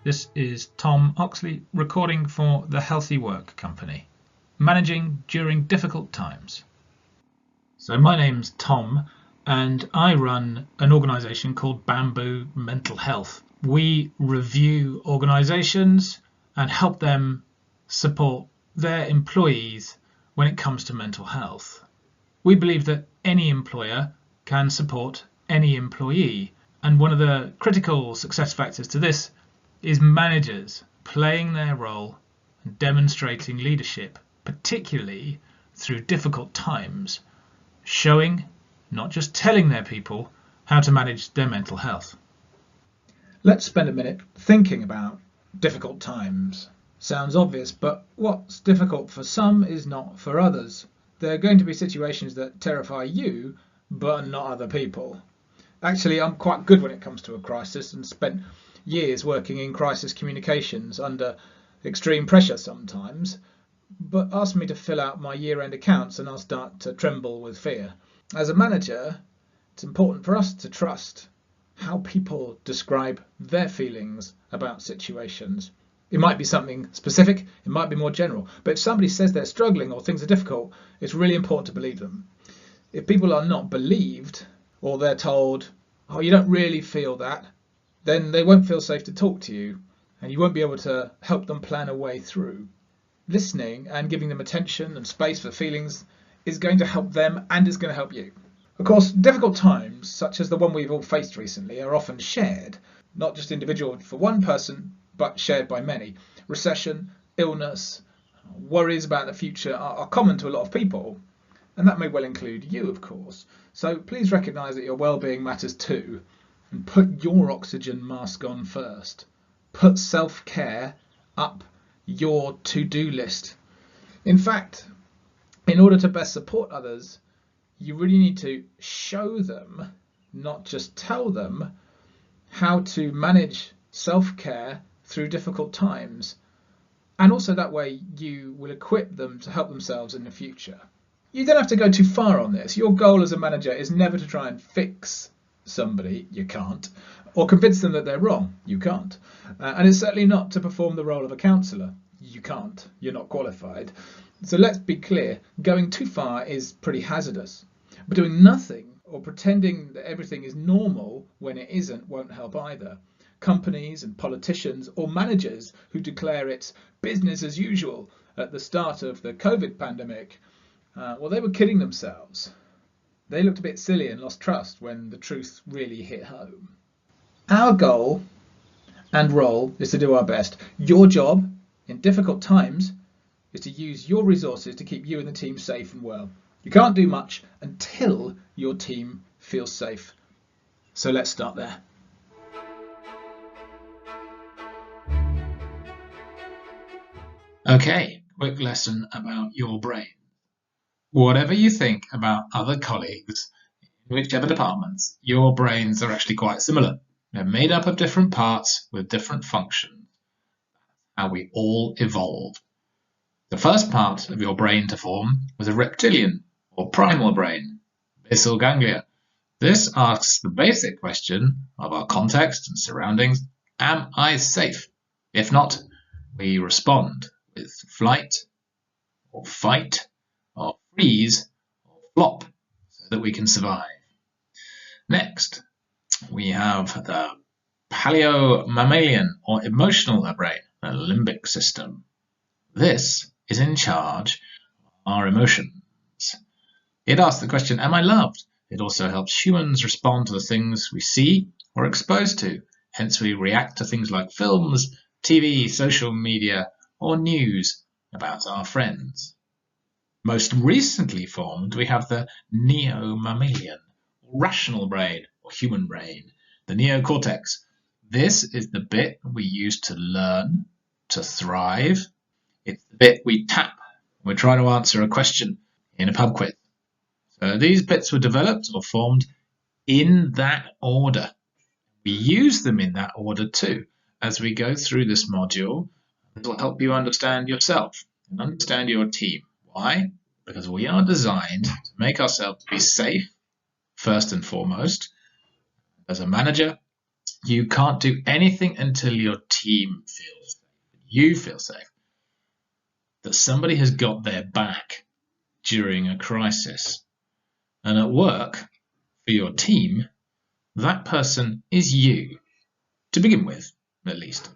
This is Tom Oxley recording for the Healthy Work Company, managing during difficult times. So my name's Tom and I run an organisation called Bamboo Mental Health. We review organisations and help them support their employees when it comes to mental health. We believe that any employer can support any employee, and one of the critical success factors to this is managers playing their role and demonstrating leadership, particularly through difficult times, showing, not just telling their people, how to manage their mental health. Let's spend a minute thinking about difficult times. Sounds obvious, but what's difficult for some is not for others. There are going to be situations that terrify you, but not other people. Actually, I'm quite good when it comes to a crisis and spent years working in crisis communications under extreme pressure sometimes, but ask me to fill out my year-end accounts and I'll start to tremble with fear. As a manager, it's important for us to trust how people describe their feelings about situations. It might be something specific, it might be more general, but if somebody says they're struggling or things are difficult, it's really important to believe them. If people are not believed, or they're told, oh, you don't really feel that, then they won't feel safe to talk to you and you won't be able to help them plan a way through. Listening and giving them attention and space for feelings is going to help them and is going to help you. Of course, difficult times, such as the one we've all faced recently, are often shared, not just individual for one person, but shared by many. Recession, illness, worries about the future are common to a lot of people, and that may well include you, of course. So please recognise that your well-being matters too, and put your oxygen mask on first. Put self-care up your to-do list. In fact, in order to best support others, you really need to show them, not just tell them, how to manage self-care through difficult times. And also that way you will equip them to help themselves in the future. You don't have to go too far on this. Your goal as a manager is never to try and fix somebody, you can't, or convince them that they're wrong, you can't. And it's certainly not to perform the role of a counsellor, you can't, you're not qualified. So let's be clear, going too far is pretty hazardous. But doing nothing or pretending that everything is normal when it isn't won't help either. Companies and politicians or managers who declare it's business as usual at the start of the COVID pandemic, well, they were kidding themselves. They looked a bit silly and lost trust when the truth really hit home. Our goal and role is to do our best. Your job in difficult times is to use your resources to keep you and the team safe and well. You can't do much until your team feels safe. So let's start there. Okay, quick lesson about your brain. Whatever you think about other colleagues, in whichever departments, your brains are actually quite similar. They're made up of different parts with different functions. How we all evolved. The first part of your brain to form was a reptilian or primal brain, basal ganglia. This asks the basic question of our context and surroundings, am I safe? If not, we respond with flight or fight or freeze or flop so that we can survive. Next, we have the paleo-mammalian or emotional brain, the limbic system. This is in charge of our emotions. It asks the question, am I loved? It also helps humans respond to the things we see or are exposed to. Hence we react to things like films, TV, social media, or news about our friends. Most recently formed, we have the neo-mammalian, or rational brain, or human brain, the neocortex. This is the bit we use to learn, to thrive. It's the bit we tap when we're trying to answer a question in a pub quiz. So these bits were developed or formed in that order. We use them in that order too. As we go through this module, this will help you understand yourself and understand your team. Why? Because we are designed to make ourselves be safe, first and foremost. As a manager, You can't do anything until your team feels safe. You feel safe. That somebody has got their back during a crisis. And at work, for your team, that person is you, to begin with, at least.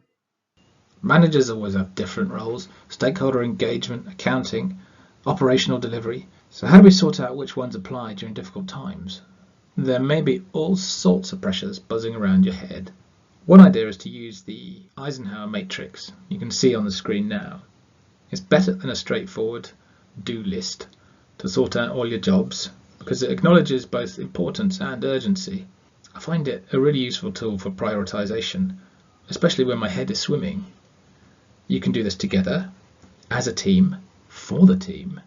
Managers always have different roles: stakeholder engagement, accounting, operational delivery. So how do we sort out which ones apply during difficult times? There may be all sorts of pressures buzzing around your head. One idea is to use the Eisenhower matrix you can see on the screen now. It's better than a straightforward do list to sort out all your jobs because it acknowledges both importance and urgency. I find it a really useful tool for prioritization, especially when my head is swimming. You can do this together, as a team, for the team,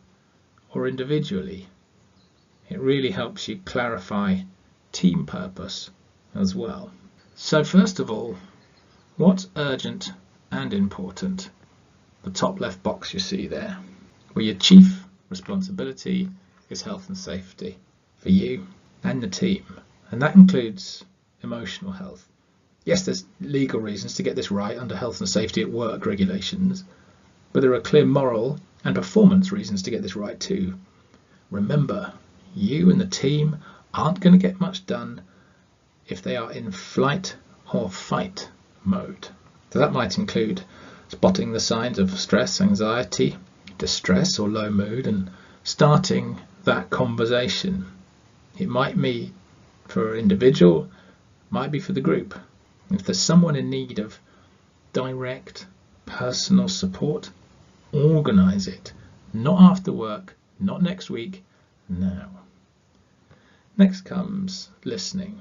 or individually. It really helps you clarify team purpose as well. So first of all, what's urgent and important? The top left box you see there, where your chief responsibility is health and safety for you and the team. And that includes emotional health. Yes, there's legal reasons to get this right under health and safety at work regulations, but there are clear moral and performance reasons to get this right too. Remember, you and the team aren't going to get much done if they are in flight or fight mode. So that might include spotting the signs of stress, anxiety, distress or low mood and starting that conversation. It might be for an individual, might be for the group. If there's someone in need of direct personal support, organise it. Not after work, not next week, now. Next comes listening,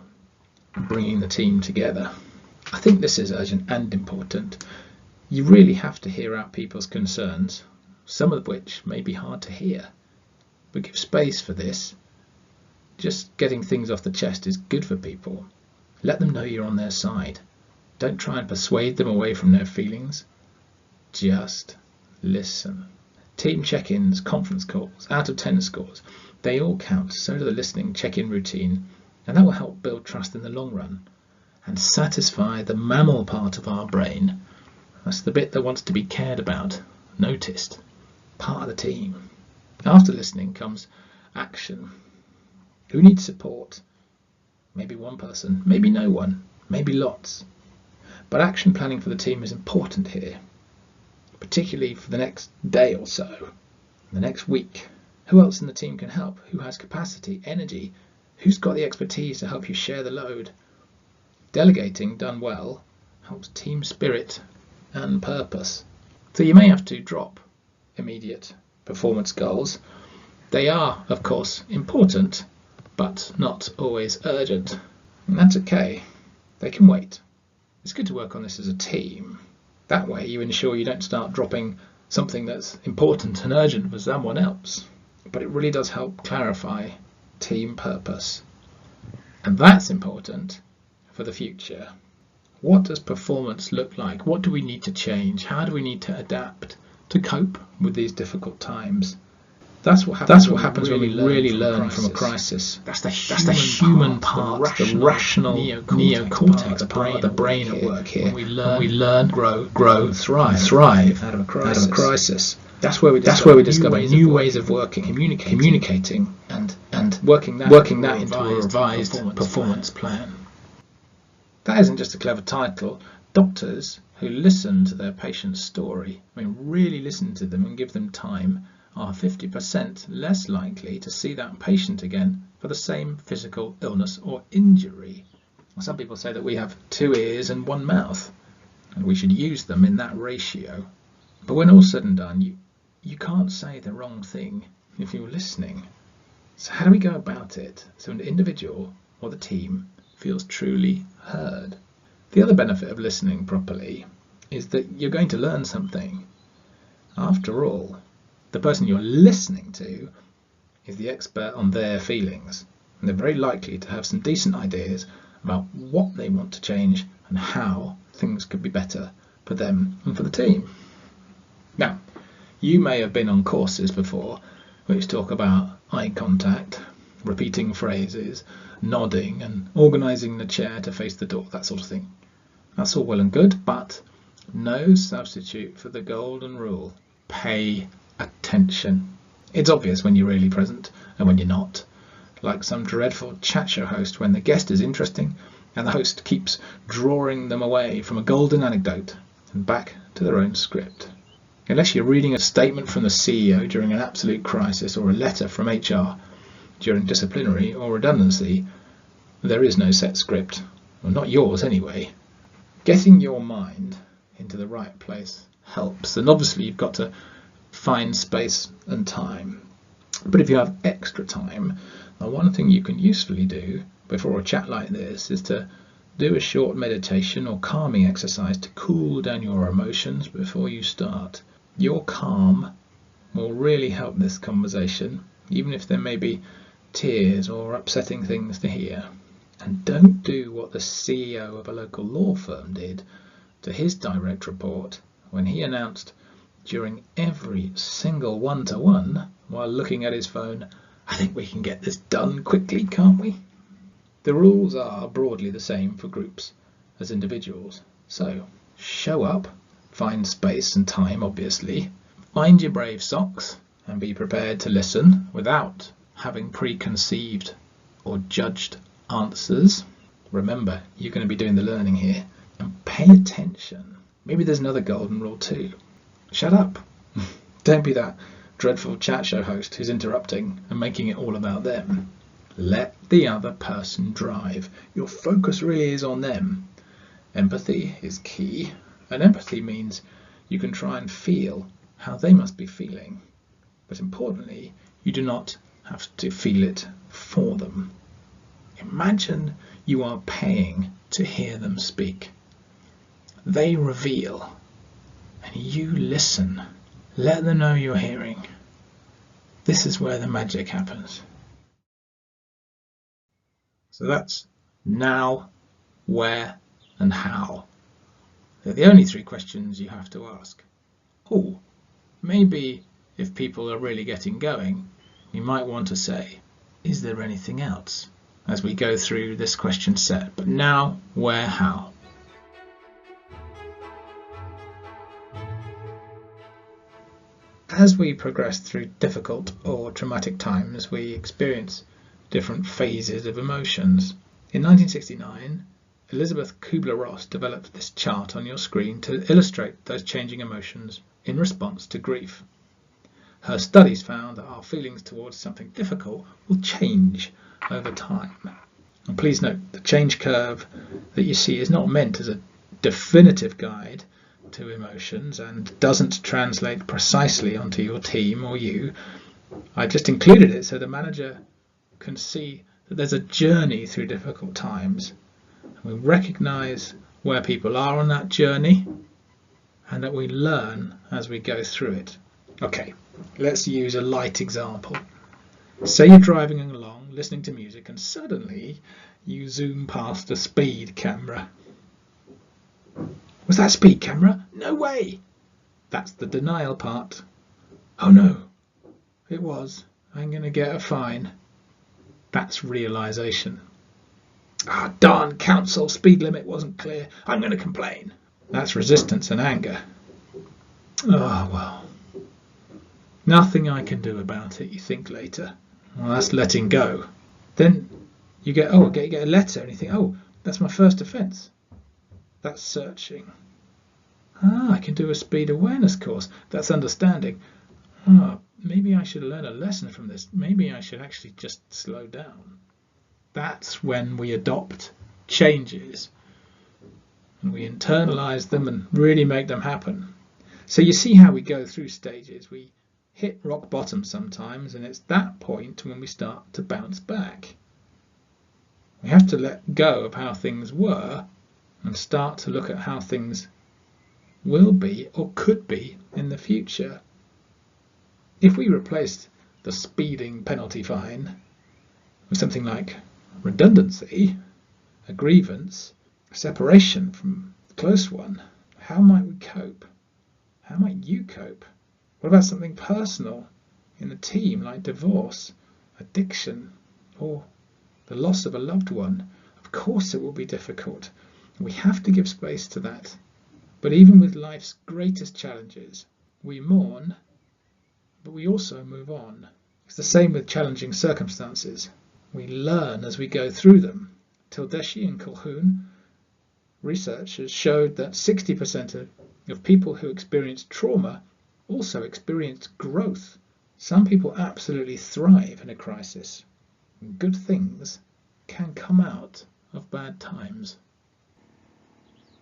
bringing the team together. I think this is urgent and important. You really have to hear out people's concerns, some of which may be hard to hear, but give space for this. Just getting things off the chest is good for people. Let them know you're on their side. Don't try and persuade them away from their feelings. Just listen. Team check-ins, conference calls, out of 10 scores, they all count. So do the listening check-in routine, and that will help build trust in the long run and satisfy the mammal part of our brain. That's the bit that wants to be cared about, noticed, part of the team. After listening comes action. Who needs support? Maybe one person, maybe no one, maybe lots. But action planning for the team is important here, particularly for the next day or so, the next week. Who else in the team can help? Who has capacity, energy? Who's got the expertise to help you share the load? Delegating done well helps team spirit and purpose. So you may have to drop immediate performance goals. They are, of course, important, but not always urgent. And that's okay. They can wait. It's good to work on this as a team. That way you ensure you don't start dropping something that's important and urgent for someone else. But it really does help clarify team purpose. And that's important for the future. What does performance look like? What do we need to change? How do we need to adapt to cope with these difficult times? That's what happens when we really learn from a crisis. That's the human part, the rational neocortex part of the brain at work here. When we learn, grow, thrive out of a crisis. That's where we discover new ways of working, communicating, and working that into a revised performance plan. That isn't just a clever title. Doctors who listen to their patient's story, really listen to them and give them time, are 50% less likely to see that patient again for the same physical illness or injury. Some people say that we have 2 ears and 1 mouth, and we should use them in that ratio. But when all's said and done, you can't say the wrong thing if you're listening. So how do we go about it so an individual or the team feels truly heard? The other benefit of listening properly is that you're going to learn something. After all, the person you're listening to is the expert on their feelings, and they're very likely to have some decent ideas about what they want to change and how things could be better for them and for the team. Now, you may have been on courses before which talk about eye contact, repeating phrases, nodding and organising the chair to face the door, that sort of thing. That's all well and good, but no substitute for the golden rule. Pay attention. It's obvious when you're really present and when you're not. Like some dreadful chat show host when the guest is interesting and the host keeps drawing them away from a golden anecdote and back to their own script. Unless you're reading a statement from the CEO during an absolute crisis or a letter from HR during disciplinary or redundancy, there is no set script. Well, not yours anyway. Getting your mind into the right place helps, and obviously you've got to find space and time. But if you have extra time, now one thing you can usefully do before a chat like this is to do a short meditation or calming exercise to cool down your emotions before you start. Your calm will really help this conversation, even if there may be tears or upsetting things to hear. And don't do what the CEO of a local law firm did to his direct report when he announced during every single one-to-one while looking at his phone, "I think we can get this done quickly, can't we?" The rules are broadly the same for groups as individuals. So show up, find space and time obviously, find your brave socks and be prepared to listen without having preconceived or judged answers. Remember, you're going to be doing the learning here. And pay attention. Maybe there's another golden rule too. Shut up. Don't be that dreadful chat show host who's interrupting and making it all about them. Let the other person drive. Your focus really is on them. Empathy is key. And empathy means you can try and feel how they must be feeling. But importantly, you do not have to feel it for them. Imagine you are paying to hear them speak. They reveal, and you listen. Let them know you're hearing. This is where the magic happens. So that's now, where, and how. They're the only three questions you have to ask. Oh, maybe if people are really getting going, you might want to say, is there anything else? As we go through this question set. But now, where, how? As we progress through difficult or traumatic times, we experience different phases of emotions. In 1969, Elizabeth Kubler-Ross developed this chart on your screen to illustrate those changing emotions in response to grief. Her studies found that our feelings towards something difficult will change over time. And please note, the change curve that you see is not meant as a definitive guide to emotions and doesn't translate precisely onto your team or you. I just included it so the manager can see that there's a journey through difficult times. We recognise where people are on that journey and that we learn as we go through it. Okay, let's use a light example. Say you're driving along, listening to music, and suddenly you zoom past a speed camera. Was that a speed camera? No way! That's the denial part. Oh no, it was. I'm going to get a fine. That's realisation. Ah, darn, council, speed limit wasn't clear. I'm going to complain. That's resistance and anger. Oh, well. Nothing I can do about it, you think later. Well, that's letting go. Then you get a letter and you think, oh, that's my first offence. That's searching. Ah, I can do a speed awareness course. That's understanding. Ah, maybe I should learn a lesson from this. Maybe I should actually just slow down. That's when we adopt changes and we internalise them and really make them happen. So you see how we go through stages. We hit rock bottom sometimes, and it's that point when we start to bounce back. We have to let go of how things were and start to look at how things will be or could be in the future. If we replaced the speeding penalty fine with something like redundancy, a grievance, a separation from a close one, how might we cope? How might you cope? What about something personal in the team like divorce, addiction, or the loss of a loved one, of course it will be difficult. We have to give space to that. But even with life's greatest challenges, we mourn, but we also move on. It's the same with challenging circumstances. We learn as we go through them. Tildesi and Colquhoun research has showed that 60% of people who experience trauma also experience growth. Some people absolutely thrive in a crisis. Good things can come out of bad times.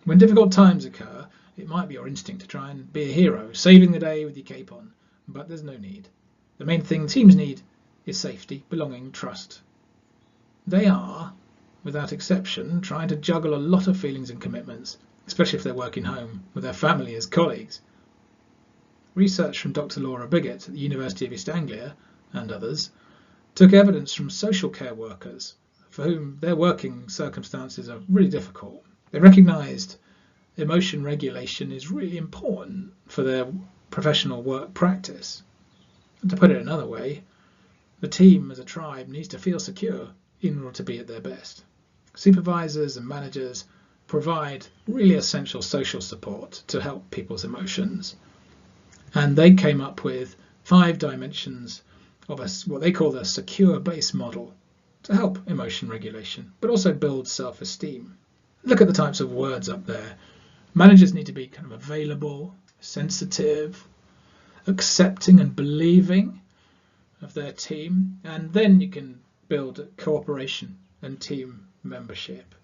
When difficult times occur, it might be your instinct to try and be a hero, saving the day with your cape on, but there's no need. The main thing teams need is safety, belonging, trust. They are, without exception, trying to juggle a lot of feelings and commitments, especially if they're working home with their family as colleagues. Research from Dr. Laura Biggett at the University of East Anglia and others took evidence from social care workers for whom their working circumstances are really difficult. They recognised emotion regulation is really important for their professional work practice. And to put it another way, the team as a tribe needs to feel secure in order to be at their best. Supervisors and managers provide really essential social support to help people's emotions. And they came up with 5 dimensions of what they call the secure base model to help emotion regulation, but also build self-esteem. Look at the types of words up there. Managers need to be kind of available, sensitive, accepting and believing of their team, and then you can build cooperation and team membership.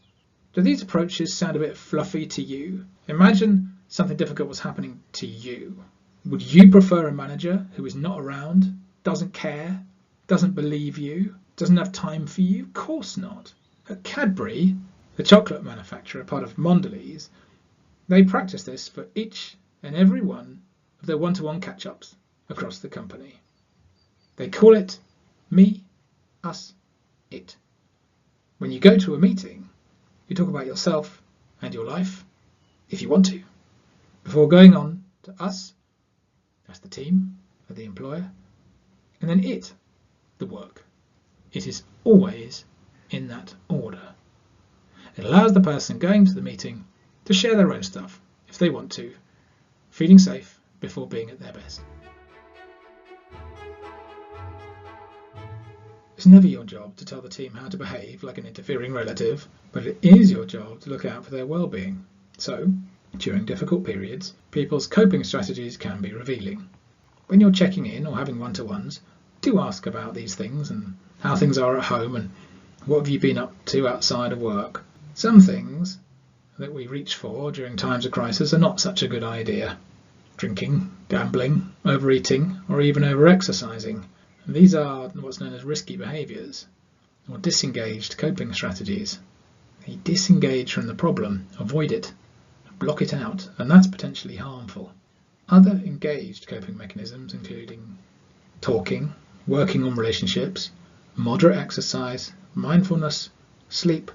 Do these approaches sound a bit fluffy to you? Imagine something difficult was happening to you. Would you prefer a manager who is not around, doesn't care, doesn't believe you, doesn't have time for you? Of course not. At Cadbury, the chocolate manufacturer, part of Mondelez, they practice this for each and every one of their one-to-one catch-ups across the company. They call it me, us, it. When you go to a meeting, you talk about yourself and your life, if you want to, before going on to us, that's the team or the employer, and then it, the work. It is always in that order. It allows the person going to the meeting to share their own stuff if they want to, feeling safe before being at their best. It's never your job to tell the team how to behave like an interfering relative, but it is your job to look out for their well-being. So, during difficult periods, people's coping strategies can be revealing. When you're checking in or having one-to-ones, do ask about these things and how things are at home and what have you been up to outside of work. Some things that we reach for during times of crisis are not such a good idea. Drinking, gambling, overeating, or even over-exercising. These are what's known as risky behaviours, or disengaged coping strategies. You disengage from the problem, avoid it, block it out, and that's potentially harmful. Other engaged coping mechanisms including talking, working on relationships, moderate exercise, mindfulness, sleep,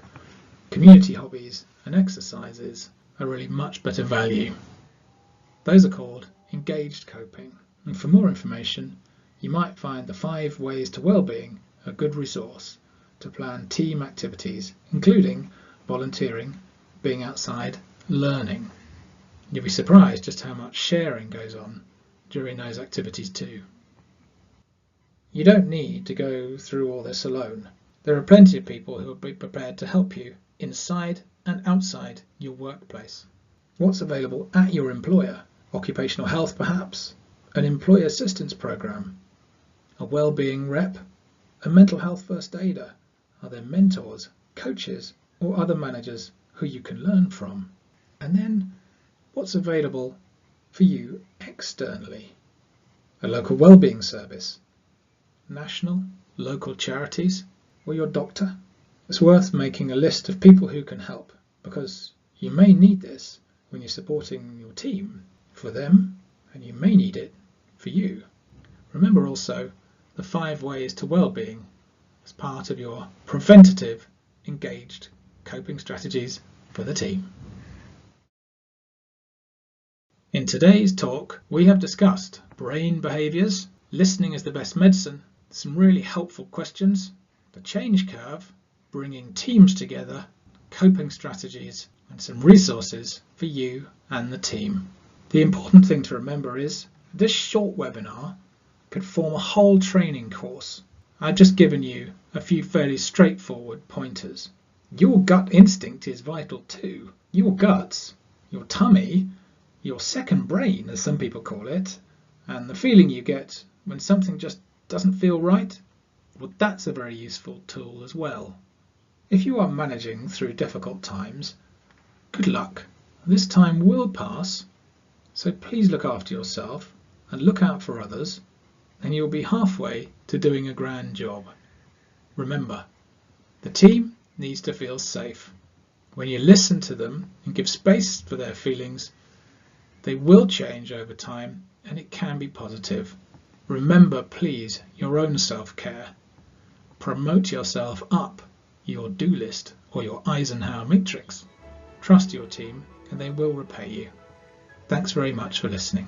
community hobbies and exercises are really much better value. Those are called engaged coping, and for more information you might find the 5 Ways to Wellbeing a good resource to plan team activities, including volunteering, being outside, learning. You'll be surprised just how much sharing goes on during those activities too. You don't need to go through all this alone. There are plenty of people who will be prepared to help you inside and outside your workplace. What's available at your employer? Occupational health perhaps? An employee assistance program? A wellbeing rep? A mental health first aider? Are there mentors, coaches or other managers who you can learn from? And then what's available for you externally? A local wellbeing service? National, local charities, or your doctor? It's worth making a list of people who can help, because you may need this when you're supporting your team for them, and you may need it for you. Remember also the 5 Ways to Wellbeing as part of your preventative, engaged coping strategies for the team. In today's talk, we have discussed brain behaviours, listening is the best medicine, some really helpful questions The change curve, bringing teams together, coping strategies and some resources for you and the team. The important thing to remember is this short webinar could form a whole training course. I've just given you a few fairly straightforward pointers. Your gut instinct is vital too. Your guts, your tummy, your second brain, as some people call it, and the feeling you get when something just doesn't feel right, well, that's a very useful tool as well. If you are managing through difficult times, good luck. This time will pass, so please look after yourself and look out for others, and you'll be halfway to doing a grand job. Remember, the team needs to feel safe. When you listen to them and give space for their feelings, they will change over time and it can be positive. Remember, please, your own self-care. Promote yourself up your do list or your Eisenhower matrix. Trust your team and they will repay you. Thanks very much for listening.